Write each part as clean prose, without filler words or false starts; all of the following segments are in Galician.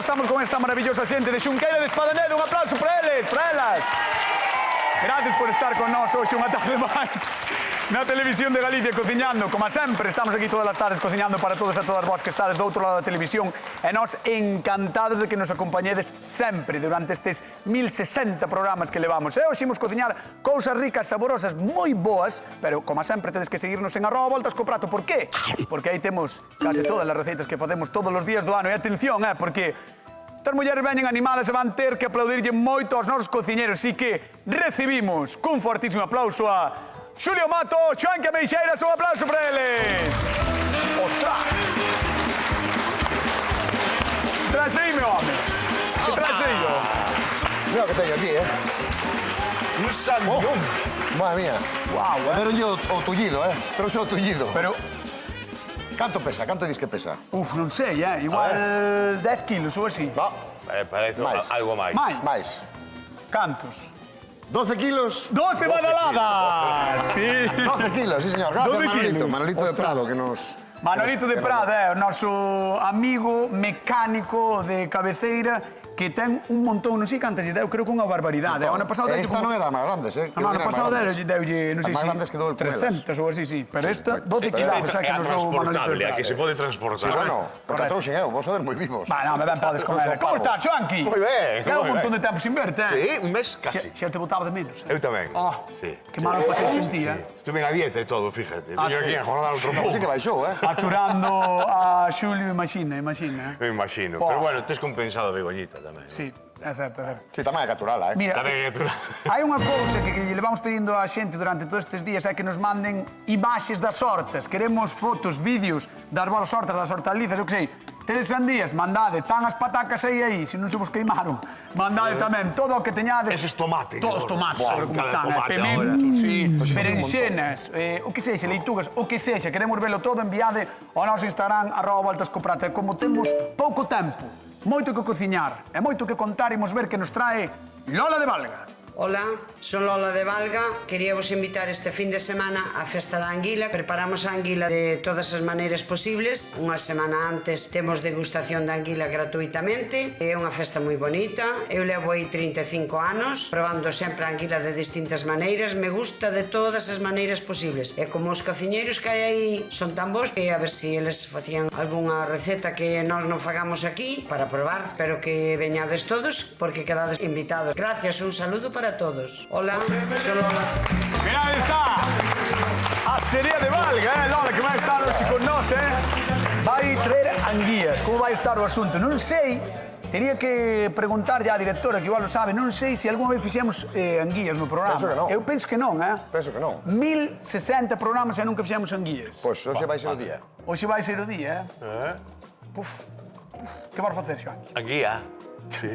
estamos con esta maravillosa xente de Xunqueira de Espadanedo. Un aplauso para eles, para elas. Gracias por estar con nós hoxe unha tarde máis na Televisión de Galicia cociñando. Como sempre, estamos aquí todas as tardes cociñando para todos e todas vos que estades do outro lado da televisión e nós encantados de que nos acompañedes sempre durante estes 1060 programas que levamos. E hoxe imos cociñar cousas ricas, saborosas, moi boas, pero como sempre tedes que seguirnos en @voltascoprato. Por qué? Porque aí temos case todas as receitas que facemos todos os días do ano. E atención, porque estas mulleres veñen animadas e van ter que aplaudirlle moito aos nosos cociñeros. Así que recibimos cun fortísimo aplauso a Xulio Mato, Xoán Cameixeiras. Un aplauso para eles. Ostras. Traes aí, meu home. Que traes aí, yo? Mira o que teño aquí, Un sandión. Madre mía. Guau, Deronlle o tullido, Trouxe o tullido. Pero, Canto pesa? Canto dis que pesa? non sei, igual 10 kilos ou así. No, Parece Máis. algo máis. máis. Cantos? 12 kilos. 12 badaladas! Sí. 12 kilos, sí, señor. Gracias, 12 Manolito. kilos. Manolito de Prado, que nos... Manolito de Prada, o noso amigo mecánico de cabeceira que ten un montón, non sei cantas lle deu, creo que unha barbaridade. O ano pasado deu Esta non é das máis grandes, O ano pasado deulle, non sei As máis grandes se quedou el con 300 ou así, sí. Pero esta, 12 pero kilos, xa que É nos dou Manolito de transportable, a que se Prada. pode transportar. Sí, bueno, porque a trouxen eu, vos sodes moi vivos. Va, non, me ben podes con ela. Como estás, Xoanqui? Moi ben, Leva un moi montón ben. de tempo sin verte, Sí, un mes casi. Xa te botaba de menos. Eu tamén. Oh, Sí. que malo pasei sin ti, Estuve a dieta e todo, fíjate. Viño aquí sí. a jornada outro Sí pouco. que baixou, Aturando a Xulio, imagina. Me imagino. Oh. Pero bueno, tes compensado a Begoñita tamén. Sí, é certo, é certo. Sí, tamén é caturala, Mira, Tamén é tú. hai unha cousa que lle levamos pedindo á xente durante todos estes días é que nos manden imaxes das hortas. Queremos fotos, vídeos das vossas hortas, das hortalizas, eu que sei. Tedes sandías, mandade. Tan as patacas aí, se non se vos queimaron. Mandade tamén todo o que teñades. Eses tomates. Todos os tomates, Buah, sobre como cada están. tomate Pementos, sí, Pois berenxenas, o que sexa, leitugas, o que sexa. Queremos velo todo, enviade ao noso Instagram, @voltascoprato. E como temos pouco tempo, moito que cociñar e moito que contar, imos ver que nos trae Lola de Valga. Hola, son Lola de Valga. Quería vos invitar este fin de semana á Festa da Anguila. Preparamos a anguila de todas as maneiras posibles. Unha semana antes temos degustación da anguila gratuitamente. É unha festa moi bonita. Eu levo aí 35 anos probando sempre a anguila de distintas maneiras. Me gusta de todas as maneiras posibles. E como os cociñeiros que hai aí son tan bons que a ver se eles facían algunha receta que nós non fagamos aquí para probar, pero que veñades todos porque quedades invitados. Gracias, un saludo para todos. Hola, soy Lola. Mira, aí está a sería de Valga, Lola, que vai estar hoxe con nós, vai traer anguías. Como vai estar o asunto? Non sei, teria que preguntarlle á directora, que igual lo sabe, non sei se algunha vez fixemos anguías no programa. Penso que non. Eu penso que non, Penso que non. 1060 programas e nunca fixemos anguías. Pois hoxe vai ser o día. Hoxe vai ser o día, Puf, que vas facer, Xoan? Aquí, Sí.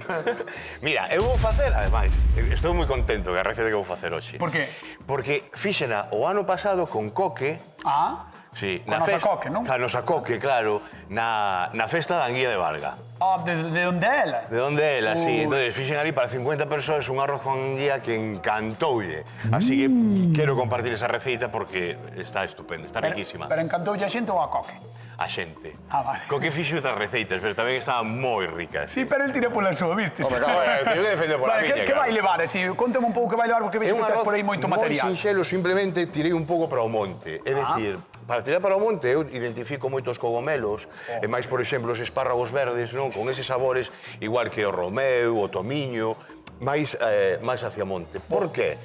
Mira, eu vou facer, ademais, estou moi contento que a receta que vou facer hoxe. Por qué? Porque fíxena o ano pasado con coque. Ah, Sí, Con nosa coque, non? Ca nosa coque, claro, na festa da Anguía de Valga. de onde é ela? De onde ela, sí. Entonces, fixen ali para 50 persoas un arroz con anguía que encantoulle. Así que quero compartir esa receita porque está estupenda, está riquísima. Pero encantoulle a xente ou a coque? A xente. Ah, vale. Coque fixo outras receitas, pero tamén estaban moi ricas. Sí, pero el tira pola súa, viste? Hombre, claro, eu defendo pola Vale, miña, que vai claro. levar? Así, contame un pouco que vai levar, porque vexo que tens por aí moito moi material. sinxelo, simplemente tirei un pouco para o monte. É dicir, para tirar para o monte eu identifico moitos cogomelos, e máis, por exemplo, os espárragos verdes, non? Con eses sabores, igual que o romeu, o tomiño, máis hacia monte. Por qué?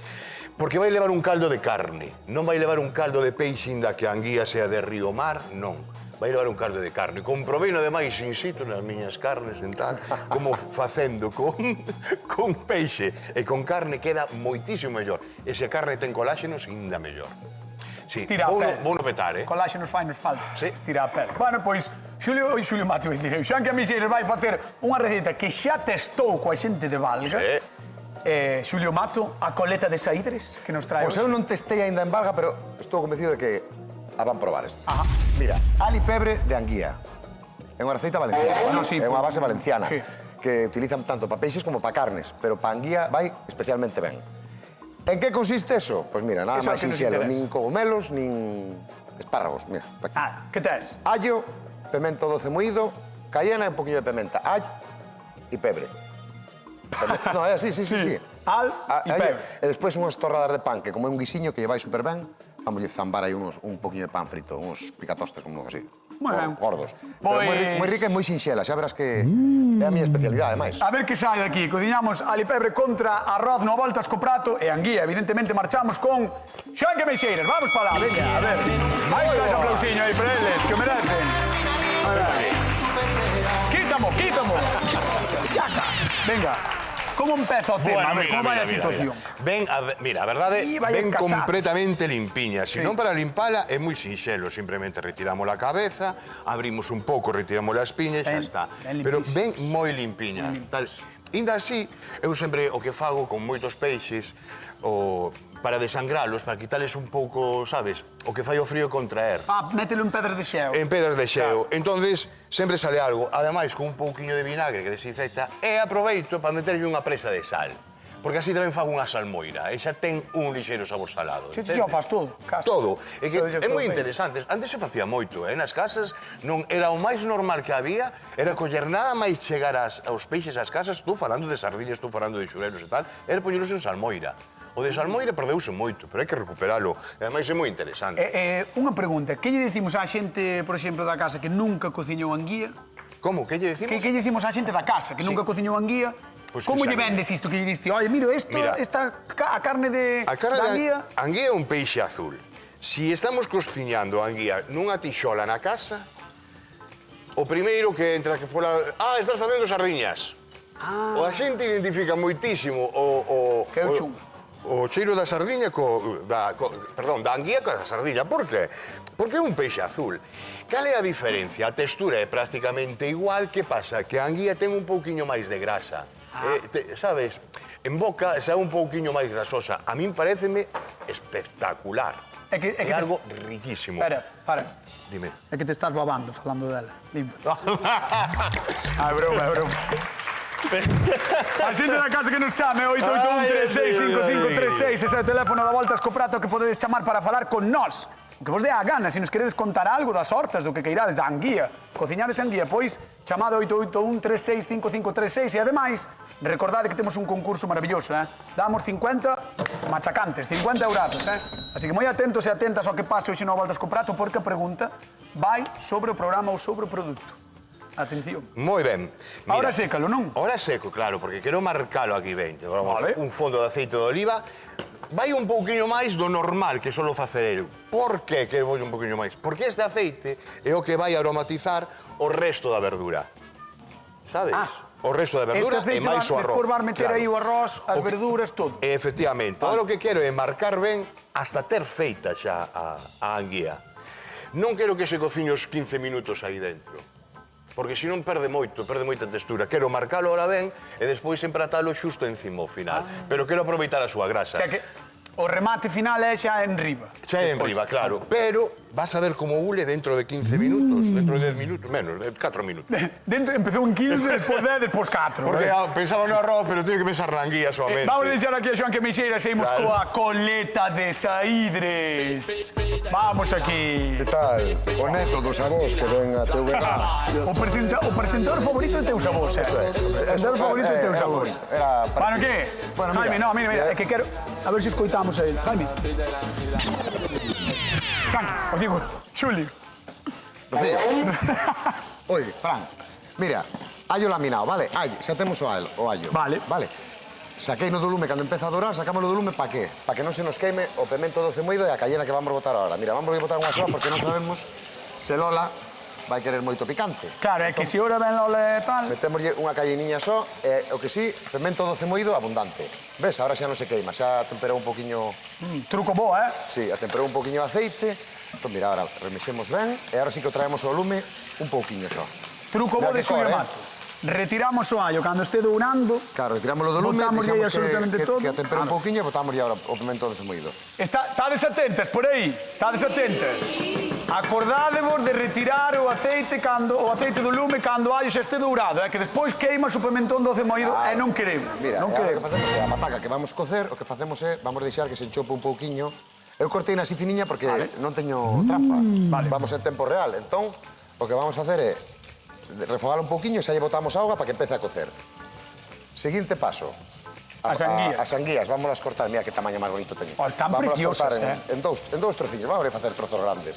Porque vai levar un caldo de carne, non vai levar un caldo de peixe inda que a anguía sea de río mar, non. Vai levar un caldo de carne. Comproveino, ademais, in situ nas miñas carnes, en tal, como facendo con peixe e con carne queda moitísimo mellor. E se a carne ten coláxenos, ainda mellor. Sí, Estira a pel. vou no petar, Coláxenos fai nos falta. Sí. Estira a pel. Bueno, pois, Xulio Mato, vai dicir, Xoan Camixeiras vai facer unha receta que xa testou coa xente de Valga. Sí. Xulio Mato, a coleta de saídres que nos trae Pois eu non testei aínda en Valga, pero estou convencido de que a van probar esta. Ajá. Mira, alipebre de anguía. É unha receita valenciana, Bueno, sí, é unha base valenciana, sí. que utilizan tanto para peixes como para carnes, pero para anguía vai especialmente ben. En que consiste eso? Pois mira, nada Eso é o máis que nos sinxelo, interesa. nin cogomelos, nin espárragos, mira, aquí. Nada, que tes? Allo, pemento doce moído, cayena e un poquillo de pementa. e pebre. No, é así, sí. Al e pebre. E despois unhas torradas de pan, que como é un guisiño que lle vai super ben, vamos a zambar aí un poquinho de pan frito, uns picatostes como así. Moi ben. Gordos. Pero moi rica e moi sinxela, xa verás que é a miña especialidade, máis. A ver que sai daqui. Cociñamos alipebre contra arroz no voltas co prato e anguía. Evidentemente marchamos con Xoan Meixeiras. Vamos para lá, venga, a ver. Aí está ese aplausiño aí para eles, que o merecen. Quítamo. Chaca. Venga. Como empeza o tema? A ver, como vai a situación? Mira, a verdade, ven cachazos. completamente limpiña. Si non para limpala é moi sinxelo. Simplemente retiramos a cabeza, abrimos un pouco, retiramos as piñas, xa está. Pero ven moi limpiña. Inda así, eu sempre o que fago con moitos peixes, para desangralos, para quitarles un pouco, sabes, o que fai o frío contraer. Mételo en pedras de xeo. En pedras de xeo. Entonces, sempre sale algo. Ademais, con un pouquiño de vinagre que desinfecta, e aproveito para meterlle unha presa de sal. Porque así tamén fago unha salmoira, e xa ten un lixeiro sabor salado. Si, xa faz todo. Todo. É que é moi interesante. Antes se facía moito, nas casas non era o máis normal que había, era coller nada máis chegar aos peixes ás casas, tú falando de sardillas, tú falando de xurelos e tal, era poñelos en salmoira. O de salmoira perdeuse moito, pero hai que recuperalo. E ademais é moi interesante. Unha pregunta, que lle dicimos á xente, por exemplo, da casa que nunca cociñou anguía? Como? Que lle dicimos? Que lle dicimos á xente da casa que nunca cociñou anguía? Como lle vendes isto que lle diste? Oye, mira, a carne de anguía... Anguía é un peixe azul. Si estamos cociñando a anguía nunha tixola na casa, o primeiro que entra que pola... estás facendo sardiñas. O a xente identifica moitísimo o cheiro da sardiña da anguía coa sardiña. Por qué? Porque é un peixe azul. Cal é a diferencia? A textura é prácticamente igual. Que pasa? Que a anguía ten un pouquiño máis de grasa. Sabes? En boca xa un pouquiño máis grasosa. A min pareceme espectacular. É algo riquísimo. Espera, para. Dime. É que te estás babando falando dela. Dime. É broma. A xente da casa que nos chame 881-365536. Ese é o teléfono da Voltas co Prato que podedes chamar para falar con nós. O que vos dé a gana, se nos queredes contar algo das hortas, do que queirades, da anguía, cociñades anguía, pois chamado 881-365536 e ademais, recordade que temos un concurso maravilloso, damos 50 machacantes, 50 eurazos, así que moi atentos e atentas ao que pase hoxe no Voltas co Prato, porque a pregunta vai sobre o programa ou sobre o produto. Atención. Moi ben. Ahora sécalo, non? Ahora seco, claro, porque quero marcalo aquí 20. Un fondo de aceite de oliva. Vai un pouquiño máis do normal que solo facer eu. Por que quero un pouquiño máis? Porque este aceite é o que vai aromatizar o resto da verdura. Sabes? O resto da verdura e máis o arroz. Despois vas meter aí o arroz, as verduras, todo. Efectivamente. Agora o que quero é marcar ben hasta ter feita xa a anguía. Non quero que se cociñe os 15 minutos aí dentro. Porque senón perde moita textura. Quero marcalo ahora ben e despois empratalo xusto encima ao final. Pero quero aproveitar a súa grasa. Xa que o remate final é xa en riba. Xa en riba, claro. Pero vas a ver como ule dentro de 15 minutos, dentro de 10 minutos, menos, de 4 minutos. Empezou en 15, despois 10, despois 4. Porque pensaba no arroz, pero teño que pensar na anguía solamente. Vamos a deixar aquí a Xoan Meixeiras e imos coa coleta de saídres. Vamos aquí. Que tal? O neto dos avós que ven a teu verán. O presentador favorito de teus avós, O presentador favorito de teus avós. Bueno, que? Jaime, no, mira, é que quero... A ver se escoitamos a ele. Jaime. Chanqui, os digo, Xuli. Rocío. Oi, Fran, mira, allo laminado, vale? Xa temos o allo. Vale. Saquei no do lume, cando empeza a dorar, sacámoslo do lume, pa que? Pa que non se nos queime o pemento doce moído e a cayena que vamos botar ahora. Mira, vamos botar unha soa porque non sabemos se Lola vai querer moito picante. Claro, é que se ora ben Lola e tal... Metémoslle unha cayeniña só e, o que sí, pemento doce moído abundante. Ves, ahora xa non se queima, xa temperou un poquinho... Truco bo, Sí, temperou un poquinho de aceite. Entón, mira, ahora remexemos ben e ahora sí que o traemos ao lume un pouquiño só. Truco bo de Xulio Mato. Retiramos o allo cando este dourando. Claro, retirámoslo do lume, botamos aí absolutamente todo. Que atempere un pouquiño e botamos ahora o pemento doce moído. Estades atentas por aí, estades atentas. Acordádevos de retirar o aceite do lume cando o allo xa este dourado, que despois queima o pimentón doce moído e non queremos. Mira, o que facemos é a pataca que vamos cocer, o que facemos é, vamos deixar que se enchope un pouquiño. Eu cortei así finiña porque non teño trampa. Vamos en tempo real, entón, o que vamos facer é refogar un pouquiño e xa lle botamos auga para que empece a cocer. Siguiente paso. As anguías. As anguías, vámonos a cortar. Mira que tamaño máis bonito teño. Oh, están Vámonos a preciosas, cortar en dous trociños. Vamos a facer trozos grandes.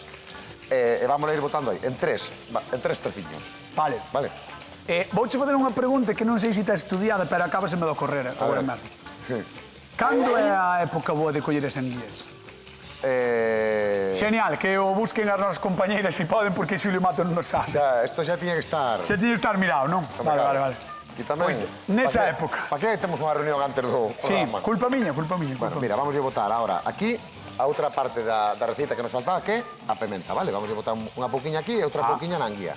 E vamos a ir botando aí, en tres trociños. Vale. Vale? Vouche fazer unha pregunta que non sei se está estudiada, pero acábaseme de ocorrer agora mesmo. Sí. Cando é a época boa de coller as anguías? Genial, que o busquen as nosas compañeiras se poden, porque Xulio Mato non nos sabe. Isto xa tiña que estar... Xa tiñe que estar mirado, non? Vale. E tamén... Pois, nesa época. Para que temos unha reunión antes do Sí, programa? culpa miña. Bueno, mira, vamos a botar ahora aquí a outra parte da receita que nos faltaba, que é a pementa, vale? Vamos a botar unha pouquiña aquí e outra pouquiña na anguía.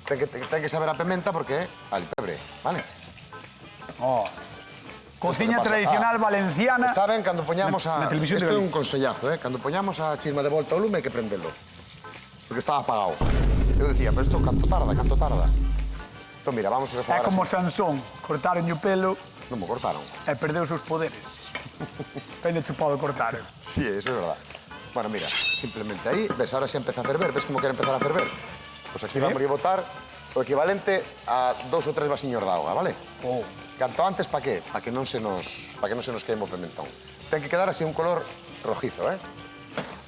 Ten que saber a pementa porque é alpebre, vale? Cociña tradicional valenciana. Está ben cando poñamos a... Na televisión de Isto é Galicia. un consellazo, Cando poñamos a chisma de volta ao lume hai que prendelo. Porque estaba apagado. Eu dicía, pero isto canto tarda? Entón, mira, vamos a É refogar como así. Sansón, cortaron o pelo Non me cortaron. e perdeu os seus poderes. Pende chupado cortar. Sí, eso es verdad. Bueno, mira, simplemente ahí, ves, ahora xa empeza a ferver, ves como quere empezar a ferver? Pois aquí vamos a botar o equivalente a 2 ou 3 vasiños de auga, vale? Canto antes, pa que? Pa que non se nos queime o pimentón. Ten que quedar así un color rojizo,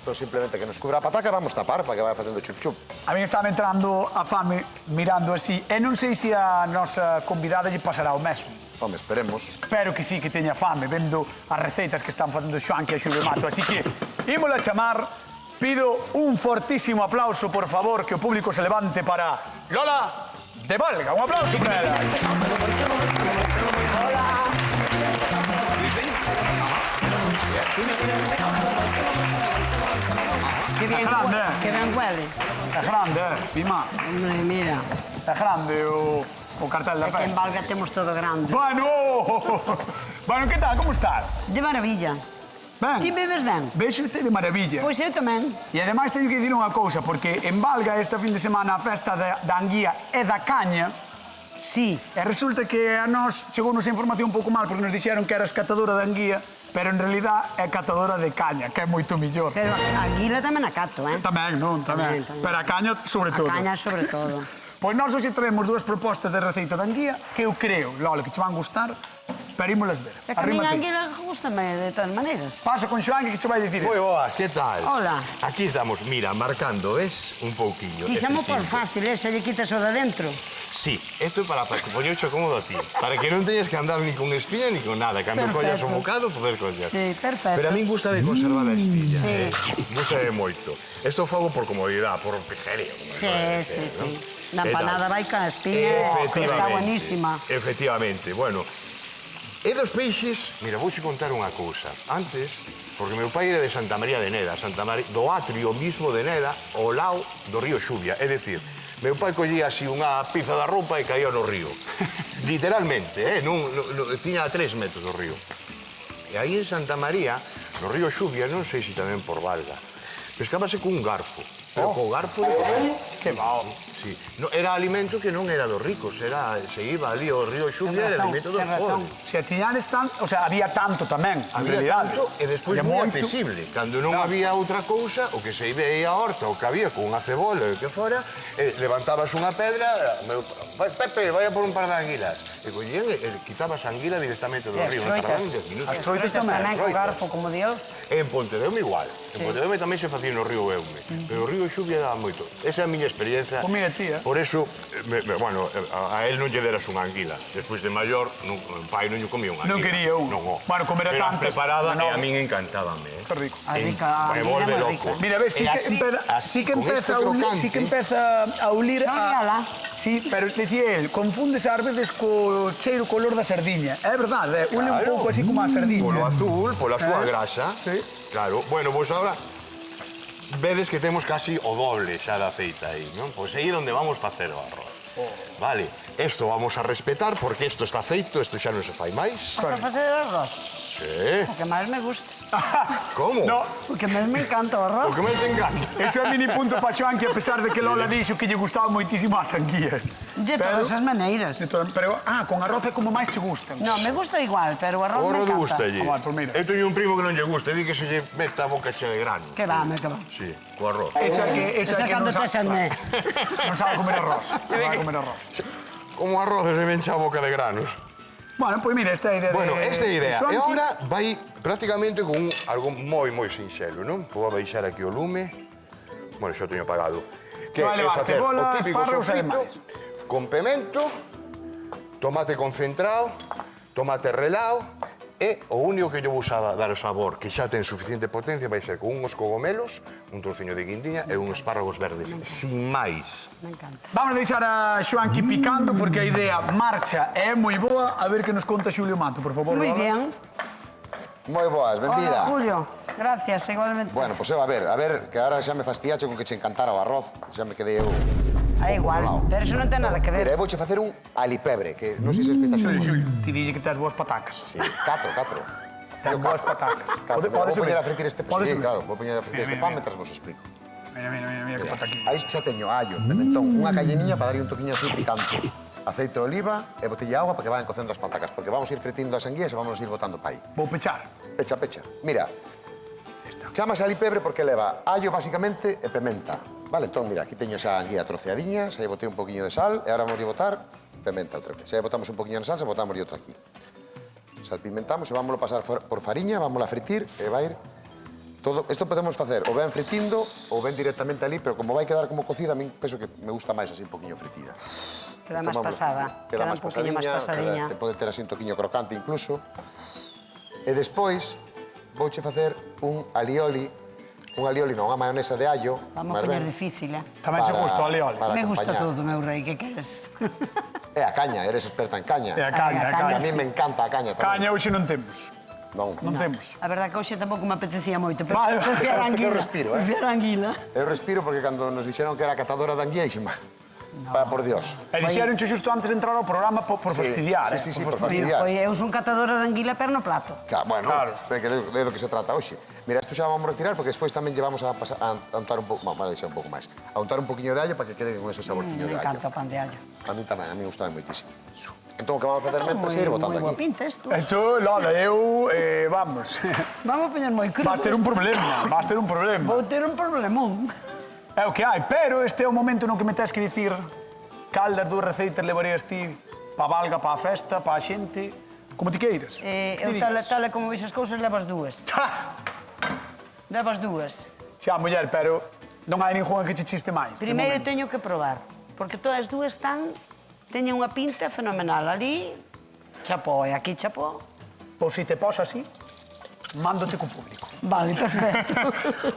Entón, simplemente que nos cubra a pataca, vamos tapar para que vaya facendo chup-chup. A mí estaba entrando a fame mirando así, e non sei se a nosa convidada lle pasará o mesmo. Home, esperemos. Espero que sí, que teña fame, vendo as receitas que están facendo Xoanqui e Xulio Mato. Así que, ímola chamar, pido un fortísimo aplauso, por favor, que o público se levante para Lola de Valga. Un aplauso para ela. Que bien, grande, que bien huele. É grande, Pima. Hombre, mira, É grande o cartel da aquí en festa. Valga temos todo grande. Bueno, bueno, que tal, como estás? De maravilla. Ti Ben, bebes ben? vexo de maravilla. Pois eu tamén. E ademais teño que dicir unha cousa, porque en Valga este fin de semana a festa da anguía e da caña, Sí. e resulta que a nós chegou-nos a información un pouco mal, porque nos dixeron que eras catadora de anguía, pero en realidad é catadora de caña, que é moito millor. Pero a guila tamén a cato, Tamén, non? Tamén. Tamén. Pero a caña, sobre A todo. caña sobre todo. Pois nós hoxe traemos dúas propostas de receita de anguía que eu creo, Lola, que che van gustar, pero ímolas ver. É que a miña Arrímate. anguila gustame de todas maneiras. Pasa con Xoan que che vai dicir. Moi boas, que tal? Hola. Aquí estamos, mira, marcando, ves? Un pouquiño. Quixamo por efectivo. fácil, se lle quitas o de dentro. Sí, esto é para que poñercho cómodo a ti. Para que non teñas que andar ni con espina ni con nada. Cando collas o Perfecto. bocado, poder collar. Sí, perfecto. Pero a min gusta de conservar a espilla. Sí. Gusta de moito. Isto fago por comodidade, por pijería. Sí. Na empanada vai ca espiña, que está buenísima. Efectivamente, bueno. E dos peixes, mira, vouche contar unha cousa. Antes, porque meu pai era de Santa María de Neda, do atrio mismo de Neda, ao lado do río Xubia. É dicir, meu pai collía así unha piza da roupa e caía no río. Literalmente, tiña 3 metros do río. E aí en Santa María, no río Xubia, non sei se tamén por Valga, pescábase cun garfo. Pero co garfo de comer. Que bao. Sí. No, era alimento que non era dos ricos, se iba ali ao río Xubia, era alimento dos pobres. Se tiñades tanto, o sea, había tanto tamén, en Había realidad. tanto e despois E moi moito. accesible. Cando non había outra cousa, o que se iba aí a horta, o que había con unha cebola e o que fora, levantabas unha pedra, Pepe, vai a por un par de anguilas. E collían e quitabas a anguila directamente do río, non tardaban 10 minutos. As troitas tamén. Tamén co garfo, como Dios. En Pontedeume igual. En Pontedeume tamén se facía no río Eume. Pero o río Xubia daba moito. Esa é a miña experiencia. Pois mira ti, Por eso, bueno, a él non lle deras unha anguila. Despois de maior, o pai non lle comía unha anguila. Non quería un. Non, Bueno, comer a pero tantas, preparada no. e a min encantábame. Que rico. A rica, a Me anguila volve moi loco. rica. Mira, ves, sí E que, así, sí que con empeza este a unir, crocante. sí que empeza a unir Xóriala. Sí, pero decía él, confúndese ás veces co cheiro color da sardiña. É verdade, une un Claro. pouco así como a sardiña. Polo azul, pola súa grasa. Sí. Claro. Bueno, pois agora vedes que temos casi o doble xa da aceita aí, non? Pois aí é onde vamos facer o arroz. Vale, isto vamos a respetar porque isto está feito, isto xa non se fai máis. Para facer arroz, Sí. o que máis me gusta. Como? No, O que máis me encanta o arroz. O que me encanta. ese é o mini punto pa Xoan, que a pesar de que Lola dixo que lle gustaba moitísimo as anguías. De todas as maneiras. Pero, con arroz é como máis te gustan. No, me gusta igual, pero o arroz O me arroz encanta. gustalle. Ah, vale, pues mira. Eu teño un primo que non lle gusta, di que se lle mete a boca chea de grano. Que va, me que va. Sí, co arroz. Esa que Esa cando non te sabe, sende. non sabe comer arroz. Non sabe comer arroz. Como arroz se me encha a boca de granos. Bueno, pois mira, esta é a idea de... Bueno, esta é a idea. Xoanqui. E agora vai prácticamente con algo moi sinxelo, non? Vou baixar aquí o lume. Bueno, xa o teño apagado. Que vai levar facer cebola, o típico espárragos e sofrito demais. con pemento, tomate concentrado, tomate relao e o único que yo vou usar dar o sabor, que xa ten suficiente potencia, vai ser con unhos cogomelos, un trociño de guindiña e uns espárragos verdes, sin máis. Me encanta. Vamos a deixar a Xoanqui picando porque a idea marcha e é moi boa. A ver que nos conta Xulio Mato, por favor. Muy Lola. bien. Moi boas, Hola, benvida. Julio. Gracias, igualmente. Bueno, pois a ver, que agora xa me fastiache con que che encantara o arroz, xa me quedei eu... É igual, pero eso non ten nada que Mira, ver. eu vouche facer un alipebre, que non sei se escoitas Xulio, algo. Xulio, ti dille que tes boas patacas. Sí, 4. Tes boas patacas. Vou poñer a fritir este... Pode Sí, subir. claro, vou poñer a fritir este Mira, pan mira. mentras vos explico. Mira que pataquín. Aí xa teño allo, pimentón, unha calleniña para darlle un toquiño así picante. Aceite de oliva e botella de agua para que vayan cocendo as patacas, porque vamos a ir fritindo as anguías e vamos a ir botando pa aí. Vou pechar. Pecha. Mira, Esta. chamas alipebre porque leva allo basicamente e pementa. Vale, entón, mira, aquí teño xa a anguía troceadiña, xa lle botei un poquinho de sal e agora vamos a botar pementa outra vez. Xa lle botamos un poquinho de sal, xa botamos outra aquí. Salpimentamos e vámoslo pasar por fariña, vámoslo a fritir e vai ir todo. Isto podemos facer ou ben fritindo ou ben directamente ali, pero como vai quedar como cocida, a mí penso que me gusta máis así un poquinho fritida. Queda máis Tomámoslo. pasada. Queda máis un poquinho máis pasadiña. Te pode ter así un toquiño crocante incluso. E despois vouche facer un alioli non, unha maionesa de allo. Vamos a poñer difícil, eh? Tamén se gusta o alioli. para Me gusta acompañar. todo, meu rei, que queres? É a caña, eres experta en caña. É a caña, a a caña, A caña. mí me encanta a caña tamén. Caña hoxe non temos. Non. Non temos. A verdad que hoxe tampouco me apetecía moito, pero Vale, prefiero a este que eu anguila. respiro, eh? Prefiero a anguila. Eu respiro porque cando nos dixeron que era catadora de anguía, dixema, para por Dios. E dixeron xusto antes de entrar ao programa por fastidiar, sí, por Mira, fastidiar. eu son catadora de anguila, pero no plato. Bueno, Claro. de do que se trata hoxe. Mira, isto xa vamos a retirar porque despois tamén llevamos a untar un pouco, vale, deixar un pouco máis. A untar un poquinho de allo para que quede con ese saborciño Me de allo. encanta o pan de allo. A mí tamén, a mí gustaba moitísimo. Entón, o que vamos a facer mentre é ir botando Moi boa aquí. pinta isto. Esto, Lola, vamos. Vamos a poñer moi crudo. Vas ter un problema, vas ter un problema. Vou ter un problemón. É o que hai, pero este é o momento no que me tens que dicir cal das dúas receitas levarías ti pa valga, pa festa, pa xente, como ti queiras. Que Eu ti tal digas? e como veis as cousas, levas dúas. Levas dúas. Xa, muller, pero non hai ningunha que che chiste máis. de Primeiro momento. teño que probar, porque todas as dúas teñen unha pinta fenomenal. Ali, chapó, e aquí chapó. Pois se te pos así, mándote co público. Vale, perfecto.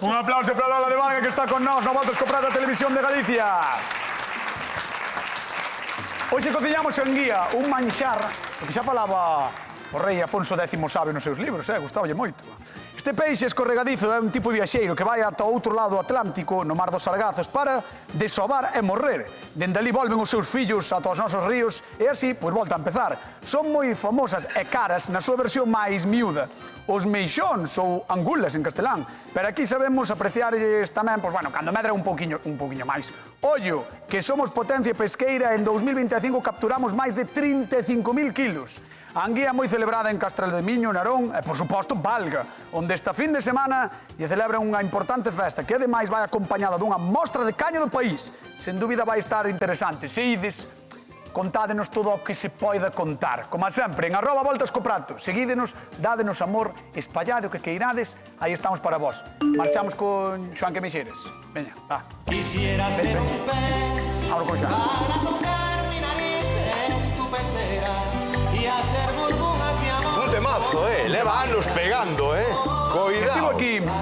Un aplauso para Lola de Varga que está con nós no Voltas Comprar da Televisión de Galicia. Hoxe cociñamos en guía un manxar, porque xa falaba o rei Afonso X Sabio nos seus libros, gustaballe moito. Este peixe escorregadizo é un tipo viaxeiro que vai ata o outro lado do Atlántico, no mar dos Sargazos, para desovar e morrer. Dende ali volven os seus fillos ata os nosos ríos e así, pois, volta a empezar. Son moi famosas e caras na súa versión máis miúda. Os meixóns ou angulas en castelán. Pero aquí sabemos apreciarlles tamén, pois, bueno, cando medra un pouquiño máis. Ollo, que somos potencia pesqueira, en 2025 capturamos máis de 35.000 kilos. A anguía moi celebrada en Castral de Miño, Narón e, por suposto, Valga, onde esta fin de semana lle celebra unha importante festa que, ademais, vai acompañada dunha mostra de caña do país. Sen dúbida vai estar interesante. Se ides, contádenos todo o que se poida contar. Como sempre, en @voltascoprato. Seguídenos, dádenos amor, espallade o que queirades, aí estamos para vos. Marchamos con Xoan Quemixeres. Veña, va. Quisiera ser un pez Abro con Xoan. para tocar mi nariz en tu pecera y hacer burbujas de amor. Un temazo, leva anos pegando, Cuidado.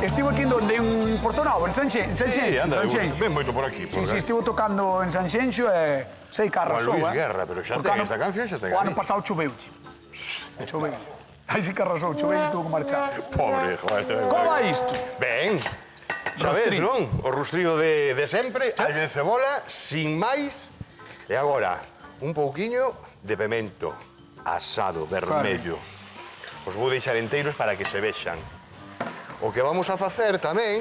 Estivo aquí donde en Portonovo, en Sanxenxo. Sí, anda, ven moito por aquí. Sí, estivo tocando en Sanxenxo e sei que arrasou, Juan Luis Guerra, pero xa ten esta canción, xa ten O ano ali. pasado choveuche. Choveu. Aí sí que arrasou, choveu e tuvo que marchar. Pobre, joder. Como vai isto? Ben. Xa ves, Rostrillo. non? O rostrillo de sempre, allo de cebola, sin máis. E agora, un pouquiño de pemento asado, vermello. Os vou deixar enteiros para que se vexan. O que vamos a facer tamén,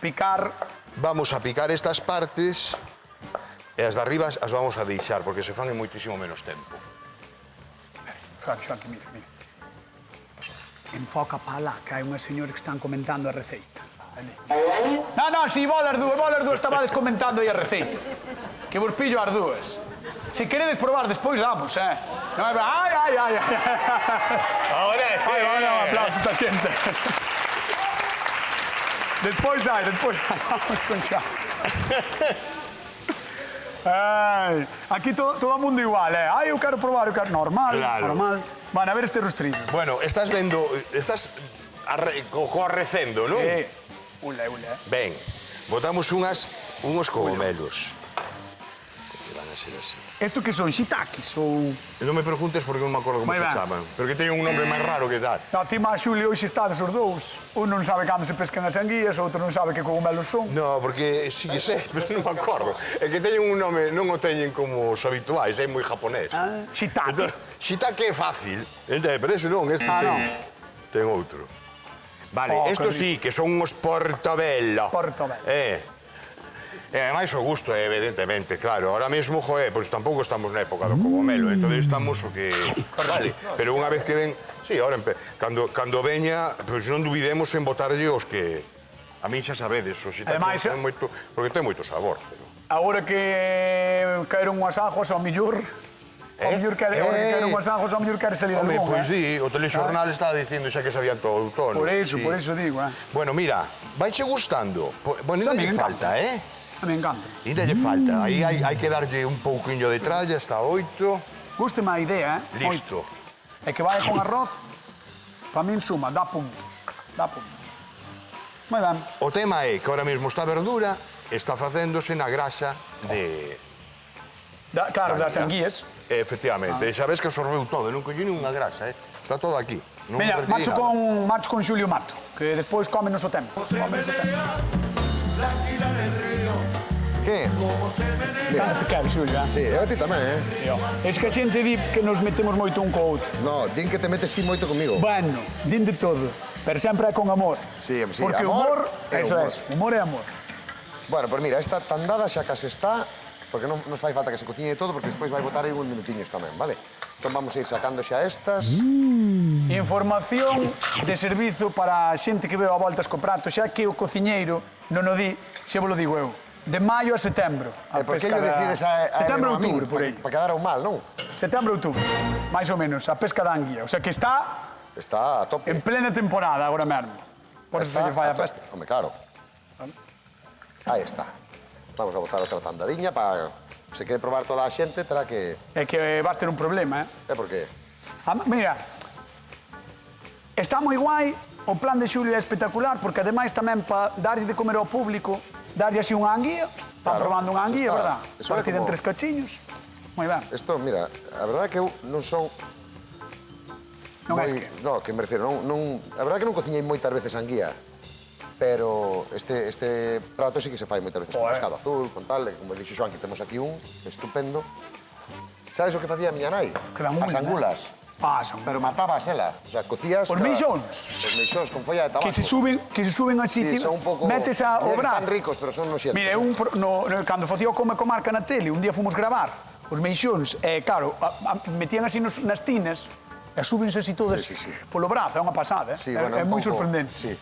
Picar. vamos a picar estas partes e as de arriba as vamos a deixar, porque se fan en moitísimo menos tempo. Xoan, que mira. Enfoca pa lá, que hai unha señora que están comentando a receita. Non, si, vos as dúas estabades comentando aí a receita. Que vos pillo as dúas. Se queredes probar, despois damos, Ai. Ahora é Ai, vai dar un aplauso a esta xente. Despois hai. Vamos con xa. Ai, aquí todo o mundo igual, Ai, eu quero probar, normal, Claro. normal. Van a ver este rostrillo. Bueno, estás vendo, estás correcendo, non? Ule. Ben, botamos unos cogomelos. Que van a ser así. Isto que son, shiitakes ou... Non me preguntes porque non me acordo como Moi se ben. chaman. Pero que teñen un nombre máis raro que tal. No, ti máis Xulio hoxe estades os dous. Un non sabe cando se pescan as anguías, outro non sabe que cogumelos son. No, porque sí que sei, pero non me acordo. É que teñen un nome, non o teñen como os habituais, é moi japonés. Shiitake. Entón, shiitake é fácil, entende? Pero ese non, este ten outro. Vale, estos sí, que son uns portobello. Portobello. E ademais o gusto, evidentemente, claro. Ahora mesmo, pois tampouco estamos na época do cogomelo, entón estamos o que... Vale, pero unha vez que ven... Sí, ahora, cando veña, pois non dubidemos en botarlle os que... A mí xa sabedes, os Ademais, ten moito... Porque ten moito sabor, pero... Agora que caeron unhas aguas, ao millor... Ao mellor quere, agora que caeron unhas aguas, ao mellor quere salir Home, algún, pois sí, o telexornal está dicindo xa que sabían todo o outono. Por sí. eso digo, Bueno, mira, vaiche gustando. Bueno, ainda lle falta, A mí me encanta. Ainda lle falta. Aí hai que darlle un pouquiño de tralla, hasta 8. Gústeme a idea, Listo. É que vai con arroz, para min suma, dá puntos. Moi ben. O tema é que ahora mesmo esta verdura está facéndose na grasa de... Claro, das anguías. Efectivamente. E xa ves que absorbeu todo, non collí unha grasa, Está todo aquí. Non Veña, retirei marcho con Xulio Mato, que despois cómenos o tempo. Que? Tanto te queres, Xulio, Sí, eu a ti tamén, Es que a xente di que nos metemos moito un co outro. No, din que te metes ti moito comigo. Bueno, din de todo, pero sempre é con amor. Sí, Porque amor humor, é eso humor. es, humor é amor. Bueno, pues mira, esta tandada xa case está, porque non nos fai falta que se cociñe todo, porque despois vai botar aí uns minutiños tamén, vale? Entón vamos a ir sacando xa estas. Información de servizo para a xente que veo a voltas co prato, xa que o cociñeiro non o di, xa vos lo digo eu, de maio a setembro. E por que lle decides a setembro, a min? outubro, por aí. Para quedar un mal, non? Setembro, outubro, máis ou menos, a pesca da anguía. O sea que está Está a tope. en plena temporada agora mesmo. Por eso se lle fai a tope. festa. Home, claro. Aí está. Vamos a botar outra tandadiña para... Se quere probar toda a xente, terá que... É que vas ter un problema, É porque... Mira, está moi guai, o plan de Xulio é espectacular, porque ademais tamén para darlle de comer ao público, darlle así unha anguía, está Claro, probando unha anguía, está. verdad? Eso é Partida en como- 3 cachiños. Moi ben. Isto, mira, a verdade é que eu non son... Non é que... No, que me refiro, a verdade é que non cociñei moitas veces anguía, pero este prato sí que se fai moitas veces con Joder. pescado azul, con tal, e como dixo Xoan, que temos aquí un estupendo. Sabes o que facía a miña nai? Queda moi As ben. angulas. Pasan. Pero matabas ela. O sea, cocías... Os meixóns. Os meixóns con folla de tabaco. Que se suben así, Sí, ti son un pouco... metes ao Mira que brazo. están ricos, pero son noxentos. Mira, cando facía o Come Comarca na tele, un día fomos gravar os meixóns, e claro, metían así nas tinas, e súbense así todas Sí. polo brazo, é unha pasada, Sí, é bueno, un moi pouco- sorprendente. Sí.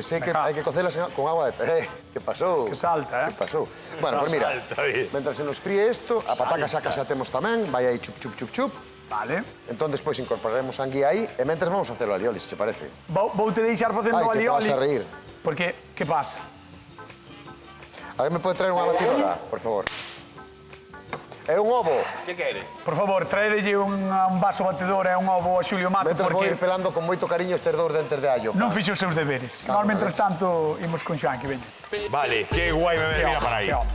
Sei que Acá. hai que cocelas con agua de... que pasou? Que salta, Que pasou? Bueno, pues mira, salta, bien. mentras se nos fríe isto, a pataca xa temos tamén, vai aí chup, chup, chup, chup. Vale. Entón, despois incorporaremos anguía aí, e mentres vamos a hacer o alioli, se te parece. Vou te deixar facendo Ai, o que te vas alioli. a reír. Porque, que pasa? A ver, me pode traer unha batidora, por favor? É un ovo. Que quere? Por favor, traedelle un vaso batedor e un ovo a Xulio Mato, Mentres vou porque ir pelando con moito cariño estes dous dentes de allo. non fixo os seus deberes. Nós, mentres tanto, imos con Xoan, que veña. Vale, que guai me mira para aí. Oh,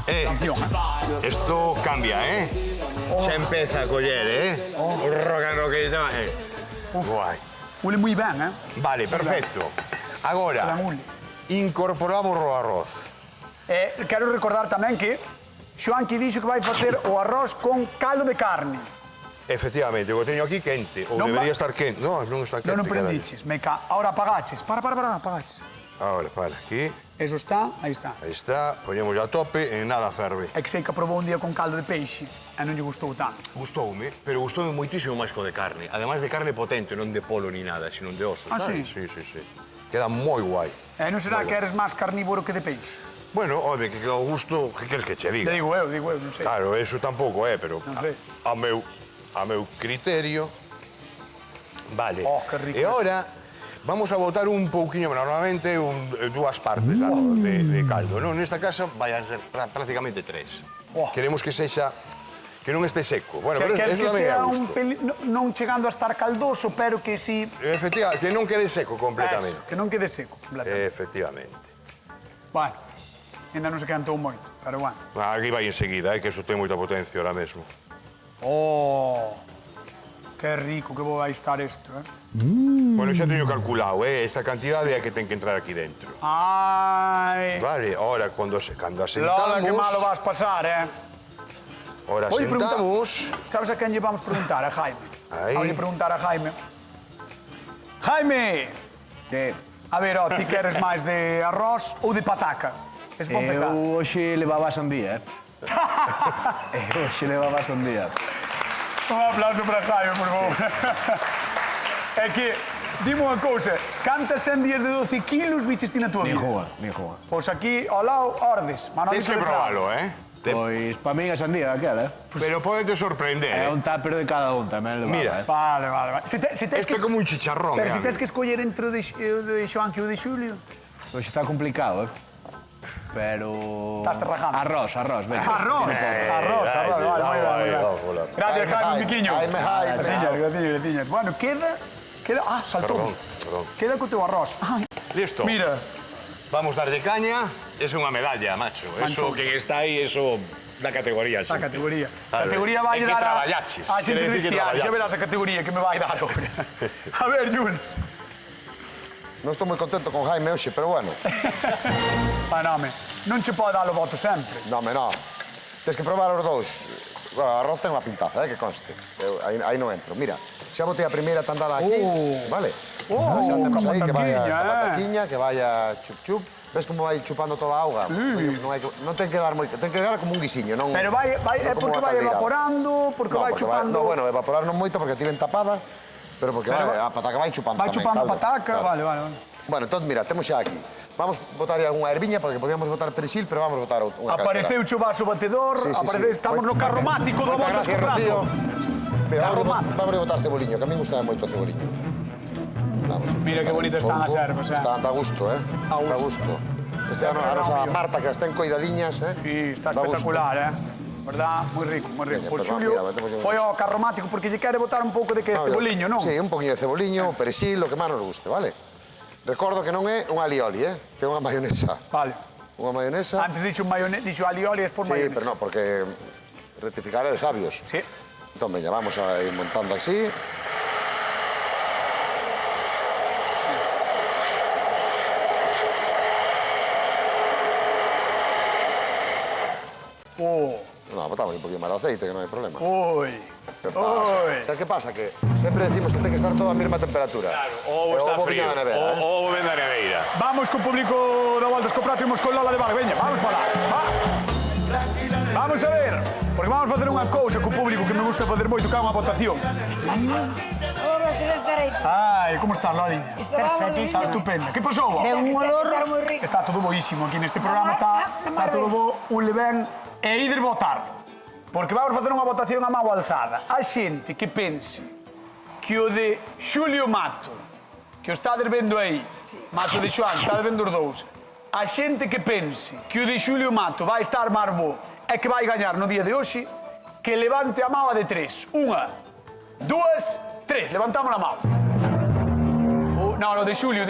atención, Esto cambia, Se empeza a coller, O rock and roll que está, Guai. Ule moi ben, Vale, perfecto. Agora, Ben ule. incorporamos o arroz. Quero recordar tamén que Xoan que dixo que vai facer o arroz con calo de carne. Efectivamente, o teño aquí quente, ou Non debería va- estar quente. Non, non está quente. Non prendiches, ahora apagaches. Para, apagaches. Ahora, para, aquí. Eso está, aí está. Aí está, poñemos a tope e nada ferve. É que sei que aprobou un día con caldo de peixe e non lle gustou tanto. Gustoume, pero gustoume moitísimo máis co de carne. Ademais de carne potente, non de polo ni nada, sino de oso. Ah, sabes? sí? Sí. Queda moi guai. E non será que eres máis carnívoro que de peixe? Bueno, home, que ao gusto, que queres que che diga? Digo eu, non sei. Claro, eso tampouco é, pero Non sei. a meu criterio... Vale. Oh, que rico. E ahora vamos a botar un pouquiño, normalmente dúas partes de caldo, non? Nesta casa vai a ser prácticamente 3. Oh. Queremos que sexa, que non este seco. Bueno, pero Queres eso que tamén é estea a un gusto. pelín, non chegando a estar caldoso, pero que si... Efectivamente, que non quede seco completamente. Que non quede seco, completamente. Efectivamente. Bueno, ainda non se cantou moito, pero bueno. Aquí vai enseguida, que iso ten moita potencia ahora mesmo. Oh, que rico que vai estar isto, Bueno, xa teño calculado, esta cantidade é que ten que entrar aquí dentro. Ai, Vale, ahora cando asentamos... Lola, que malo vas pasar, Ahora Oye, pregunta- asentamos... Sabes a quen lle vamos preguntar? A Jaime. Aí. Vamos preguntar a Jaime. Jaime! Que? A ver, ti queres máis de arroz ou de pataca? Es para empezar. Eu hoxe levaba a sandía, Hoxe levaba a sandía. Un aplauso para Jaime, por favor. É que, dime unha cousa, cantas sandías de 12 kilos biches ti na tua vida? Nin joa. Pois aquí, ao lado, ordes. Tens que probalo, Pois, pa min a sandía daquela, Pero pódete sorprender, É un tupper de cada un tamén levaba, Mira. Vale. Se tes Isto é como un chicharrón, Pero se tens que escoller entre o de Xoanqui ou de Xulio... Hoxe está complicado, Pero... Estás rajando. Arroz, venga. Arroz, vale, moi ben. Gracias, Jaime, un biquiño. Gratiñas. Bueno, queda... saltou. Perdón. Queda co teu arroz. Ai, Listo. mira, Vamos darlle caña. É unha medalla, macho. Eso, quen está aí, eso da categoría. a categoría. Vale. Categoría vai É que dar traballaches. a xente Quere decir que bestial. Xa traballaches. verás a categoría que me vai dar ahora. A ver, Jules. Non estou moi contento con Jaime hoxe, pero bueno. Nome, non che pode dar o voto sempre. No, no. Tens que probar os dous. Bueno, a arroz ten unha pintaza, que conste. Aí non entro. Mira, xa botei a primeira tandada aquí, vale? Ahora xa temos aí que vaya a pataquiña, que vaya chup-chup. Ves como vai chupando toda a auga? Non ten que dar moi... Ten que dar como un guisiño, non... Pero é porque vai evaporando, porque vai chupando... No, bueno, evaporar non moito porque tiven tapada, pero porque a pataca vai chupando Vai tamén. chupando a caldo. pataca, Claro. vale. Bueno, entón, mira, temos xa aquí. Vamos botar algunha erviña, porque podíamos botar perexil, pero vamos botar unha Apareceu o vaso batedor, estamos no carro mático do Moitas Voltas gracias, comprando. Rocío. Mira, vamos a botar ceboliño, que a mí me gusta moito o ceboliño. Vamos. Mira que bonitas están as ervas, Están a gusto, A gusto. Este ano a nosa Marta, que as ten coidadiñas, Sí, está Da gusto. espectacular, Verdad, moi rico. Veña, Pois pues Xulio mira, metemos en foi ao carro mático porque lle quere botar un pouco de que ceboliño, non? Sí, un poquinho de ceboliño, perexil, o que máis nos guste, vale? Recordo que non é un alioli, que é unha mayonesa. Vale. Unha mayonesa... Antes dixo alioli e despois Sí, mayonesa. pero non, porque rectificar é de sabios. Sí. Entón, veña, vamos a ir montando así. No, botamos un poquinho máis de aceite, que non hai problema. Ui. ¿Qué pasa? ¿Sabes qué pasa? Que sempre decimos que ten que estar todo a mesma temperatura. O E está ovo frío. viña da nevera, O ven da neveira. Vamos co público da Voltas co Prato, imos con Lola de Valle. Veña, vamos para lá. Vamos a ver, porque vamos facer unha cousa co público que me gusta facer moito, que é unha votación. Ai, como estás, Loli? Está estupenda. Que pasou? É un olor... Está todo boísimo aquí neste programa, está todo bo, un levén e ides votar. Porque vamos facer unha votación a mão alzada. A xente que pense que o de Xulio Mato, que o estades vendo aí, mas o de Xoán, estades vendo os dous, a xente que pense que o de Xulio Mato vai estar máis bo e que vai gañar no día de hoxe, que levante a mão a de 3. 1, 2, 3. Levantamos a mão. No, de Xulio,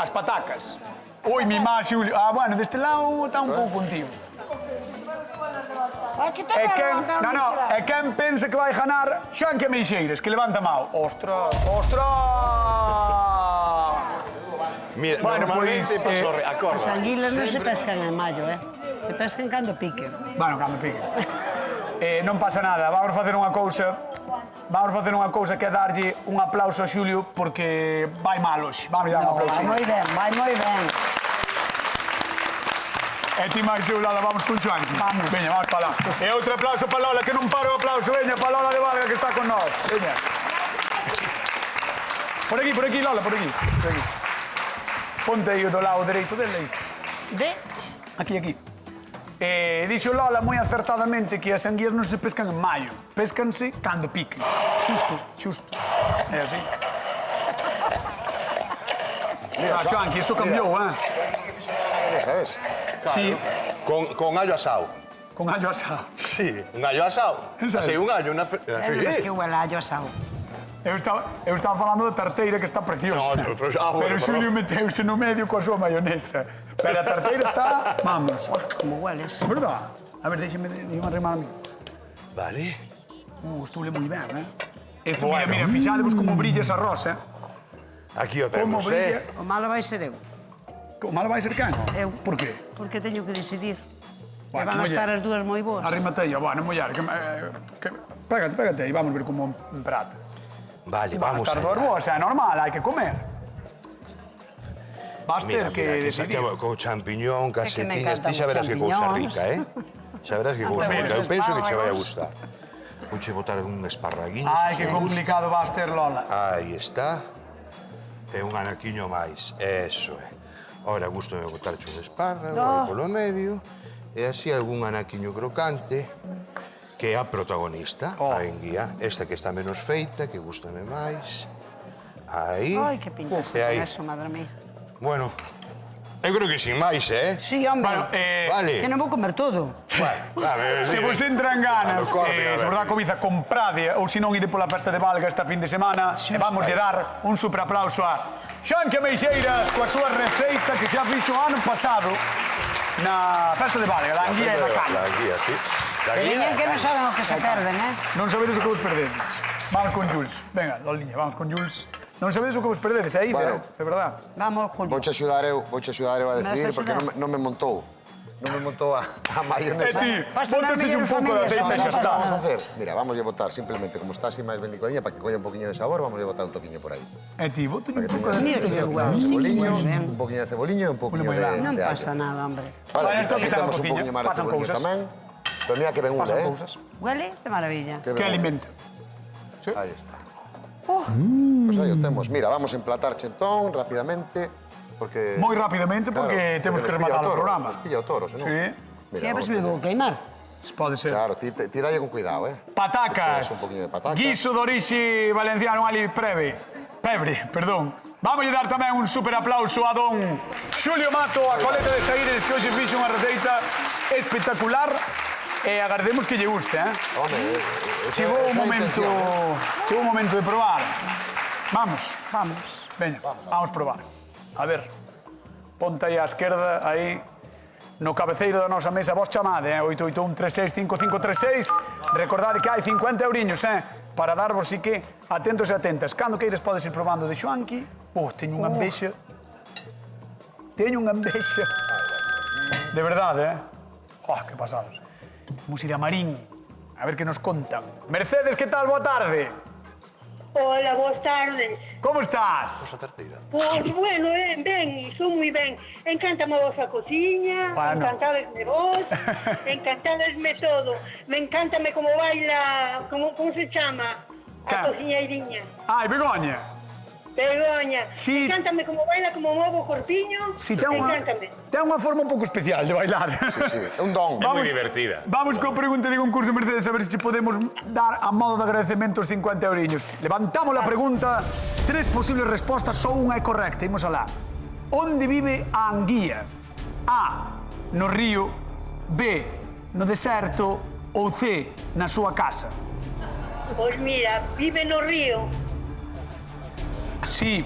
as patacas. Ui, mi má, Xulio. Ah, bueno, deste lado está un pouco contigo. E quen pensa que vai ganar Xoanqui Meixeiras, que levanta a mão. Ostras! Mira, Bueno, normalmente pois, a corda. As anguilas non se pescan en maio, Se pescan cando piquen. Bueno, cando pique. Non pasa nada, vamos facer unha cousa. Vamos facer unha cousa que é darlle un aplauso a Xulio porque vai mal hoxe. Vamos dar un aplauso. Vai moi ben. E ti máis eu, Lola, vamos con Xoanqui. Vamos. Veña, vamos para lá. E outro aplauso para Lola, que non paro o aplauso. Veña, para Lola de Valga, que está con nós. Veña. Por aquí, Lola, por aquí. Ponte aí do lado dereito dele. Aquí. Dixo Lola moi acertadamente que as anguías non se pescan en maio, péscanse cando piquen. Xusto. É así. Mira, Xoan, que isto cambiou, ¿sabes? Sí, Con allo asado. con allo asado. Sí, un allo asado. En serio? Así, un allo, unha... É que huele a allo asado. Eu estaba falando da tarteira que está preciosa. No, bueno, Pero Xulio meteuse no medio coa súa maionesa. Pero a tarteira está, vamos. Como hueles. Verdad? A ver, déxeme arrimar a mí. Vale. Estuve moi ben, Isto, mira, fixadevos como brilla esa rosa. Aquí o Como temos, brilla. O malo vai ser eu. O malo vai ser can? Eu. Por qué? Porque teño que decidir. Bueno, Van a muller. estar as dúas moi boas. Arrímate aí, bueno, mullar. Pégate aí, vamos ver como prata. Vale, Van a vamos estar allá. dúas boas, é normal, hai que comer. Vas ter que decidir. Con champiñón, que me casetiñas, encantan ti xa verás os que cousa champiñóns. rica, Xa verás que cousa Mira, rica. Eu penso que che vai a espárragos. gustar. Vouche botar un esparraguiño. Ai, que complicado vas ter, Lola. Aí está. E un anaquiño máis. Eso é. Ora, gusto de botarche un espárrago aí polo medio. E así algún anaquiño crocante, que é a protagonista, a enguía. Esta que está menos feita, que gustame máis. Aí. Ai, que pintas E aí. con eso, madre mía. Bueno, eu creo que sin máis, Sí, hombre. Bueno, Vale. Que non vou comer todo. Se vos entran ganas, Cando corten, a ver. se vos dá cobiza, comprade, ou se non ide pola festa de Valga esta fin de semana, e vamos de dar un super aplauso a Xoanque Meixeiras coa súa receita que xa fixo o ano pasado na festa de Valga, da anguía e da La caña. guía, sí. La Que guía. diñen que non saben o que se perden, Non sabedes o que vos perdedes. Vamos con Jules. Venga, Loliña, vamos con Jules. Non sabedes o que vos perdedes, é Bueno. de verdad. Vamos, Julio. Vouche axudar eu a decidir, vas porque axudar? non me montou. Non me montou a E mayonesa. ti, Pasa na bótaselle un mellor pouco de familia, aceite e xa non pasa está. Vamos a hacer, mira, vamos a votar simplemente, como está así máis ben licodiña, para que colla un poquinho de sabor, vamos a botar un toquiño por aí. E ti, bótalle un pouco de Mira que aceite e xa igual. está. Cebolinho, Muy bien. un poquinho de cebolinho e un poquinho Una de moedad. Non de allo. pasa nada, hombre. Vale, Vale, esto aquí quita na temos un cociña, poquinho máis de pasan cebolinho cousas. tamén. Pero mira que ben Pasan hunde, cousas. Huele de maravilla. Que Que ben hunde. alimenta. Aí está. Pois aí o temos. Mira, vamos a emplatarche entón, rapidamente, porque... Moi rapidamente, porque temos que rematar o programa. Nos pilla o toro, senón. Sí. Si, a ver se me vou queimar. Pode ser. Claro, ti dalle con cuidado, Patacas. Un poquinho de patacas. Guiso de orixe valenciano ali Pebre, perdón. Vamos dar tamén un super aplauso a don Xulio Mato, a coleta de Saíres, que hoxe fixo unha receita espectacular. E agardemos que lle guste, Home, Chegou o momento de probar. Vamos. Vamos. Veña, vamos probar. A ver, ponte aí á esquerda, aí, no cabeceiro da nosa mesa, vos chamade, 881365536. Recordade que hai 50 euriños, para darvos, si que, atentos e atentas. Cando queires podes ir probando de Xoanqui. Teño unha envexa. Teño unha envexa. De verdade, que pasados. Vamos ir a Marín, a ver que nos contan. Mercedes, que tal? Boa tarde. Hola, boas tardes. Como estás? Pois, bueno, ben, son moi ben. Encántame a vosa cociña, Bueno. encantadesme vos, encantadesme todo. Me encántame como baila, como se chama, Que? a cociñeiriña. Ai, Begoña. Begoña. Sí. Encántame como baila, como movo o corpiño. Si ten unha forma un pouco especial de bailar. Sí, é un don. moi divertida. Vamos coa pregunta de concurso, Mercedes, a ver se podemos dar a modo de agradecemento os 50 euriños. Levantamos a pregunta, 3 posibles respostas, só unha é correcta. Imos alá. Onde vive a anguía? A, no río. B, no deserto. Ou C, na súa casa. Pois mira, vive no río. Sí.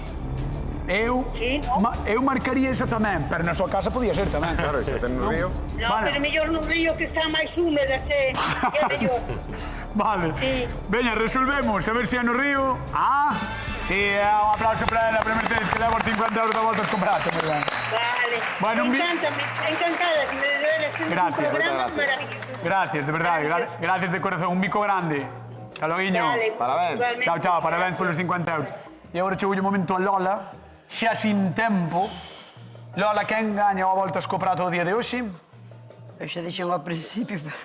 Eu marcaría esa tamén, pero na súa casa podía ser tamén. Claro, e se ten no río... No, Vale. pero mellor no río que está máis húmeda, que é mellor. Vale. Sí. Veña, resolvemos. A ver se é no río. Sí, un aplauso para ela, para Mercedes, que leva os 50 euros de voltas con prato, moi ben. Vale. Bueno, Encántame, encantada. Que me deberes un Gracias. programa maravilloso. Gracias, de verdade. Gracias de corazón. Un bico grande. Hasta loguiño. Vale. Parabéns. Igualmente. Chao, chao. Parabéns polos 50 euros. E agora chegou o momento a Lola, xa sin tempo. Lola, quen gaña a voltas co prato o día de hoxe? Eu xa dixen ao principio, pero